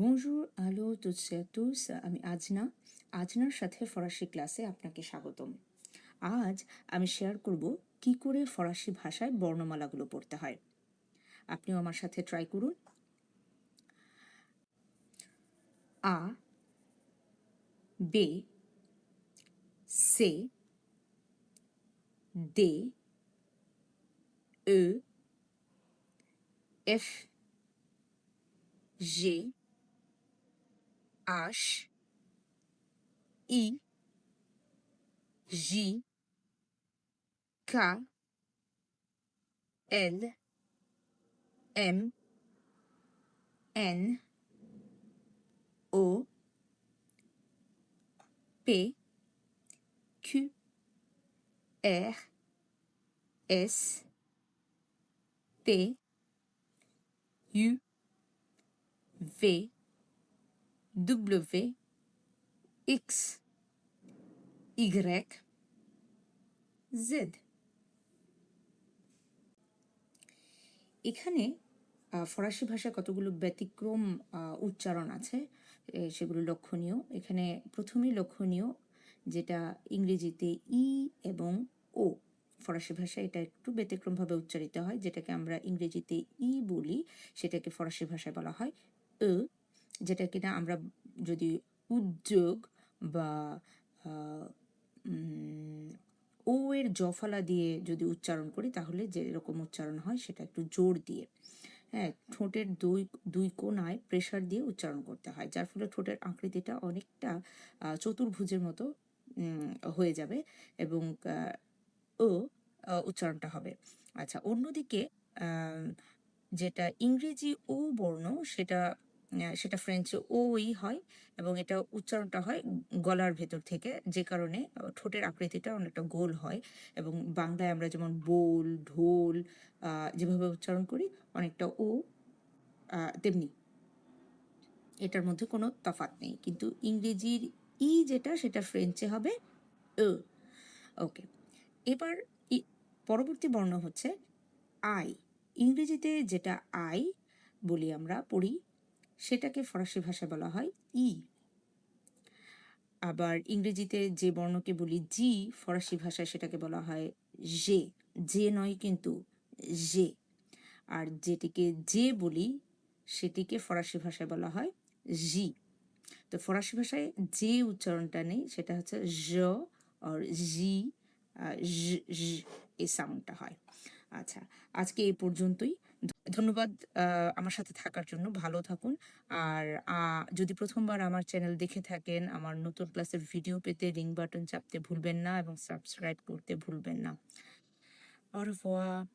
Bonjour, allô toutes et à tous, আমি আজনার সাথে ফরাসি ক্লাসে আপনাকে স্বাগতম। আজ আমি শেয়ার করব কি করে ফরাসি ভাষায় বর্ণমালাগুলো পড়তে হয়। আপনিও আমার সাথে ট্রাই করুন। আ, বে, সে, দে, ও, এফ, জি, আশ, I, J, K, L, M, N, O, P, Q, R, S, T, U, V, W, X, Y, Z। এখানে ফরাসি ভাষায় কতগুলো ব্যতিক্রম উচ্চারণ আছে, সেগুলো লক্ষণীয়। এখানে প্রথমেই লক্ষণীয় যেটা ইংরেজিতে ই এবং ও, ফরাসি ভাষায় এটা একটু ব্যতিক্রমভাবে উচ্চারিত হয়। যেটাকে আমরা ইংরেজিতে ই বলি সেটাকে ফরাসি ভাষায় বলা হয় ও, যেটা কিনা আমরা যদি উদ্যোগ বা ও এর জফলা দিয়ে যদি উচ্চারণ করি তাহলে যেরকম উচ্চারণ হয় সেটা একটু জোর দিয়ে, হ্যাঁ, ঠোঁটের দুই কোণায় প্রেসার দিয়ে উচ্চারণ করতে হয়, যার ফলে ঠোঁটের আকৃতিটা অনেকটা চতুর্ভুজের মতো হয়ে যাবে এবং ও উচ্চারণটা হবে। আচ্ছা, অন্যদিকে যেটা ইংরেজি ও বর্ণ সেটা ফ্রেঞ্চে ওই হয় এবং এটা উচ্চারণটা হয় গলার ভেতর থেকে, যে কারণে ঠোঁটের আকৃতিটা অনেকটা গোল হয় এবং বাংলায় আমরা যেমন বোল, ঢোল যেভাবে উচ্চারণ করি অনেকটা ও তেমনি, এটার মধ্যে কোনো তফাৎ নেই। কিন্তু ইংরেজির ই যেটা সেটা ফ্রেঞ্চে হবে ও। ওকে, এবার পরবর্তী বর্ণ হচ্ছে আই। ইংরেজিতে যেটা আই বলি আমরা পড়ি সেটাকে ফরাসি ভাষায় বলা হয় ই। আবার ইংরেজিতে যে বর্ণকে বলি জি, ফরাসি ভাষায় সেটাকে বলা হয় জে। জে নয় কিন্তু জে। আর যেটিকে জে বলি সেটিকে ফরাসি ভাষায় বলা হয় জি। তো ফরাসি ভাষায় যে উচ্চারণটা নেই সেটা হচ্ছে জ আর জি, এই সাউন্ডটা হয়। আচ্ছা, আজকে এই পর্যন্তই। ধন্যবাদ আমার সাথে থাকার জন্য। ভালো থাকুন। আর যদি প্রথমবার আমার চ্যানেল দেখে থাকেন, আমার নতুন ক্লাসের ভিডিও পেতে রিং বাটন চাপতে ভুলবেন না এবং সাবস্ক্রাইব করতে ভুলবেন না। Au revoir.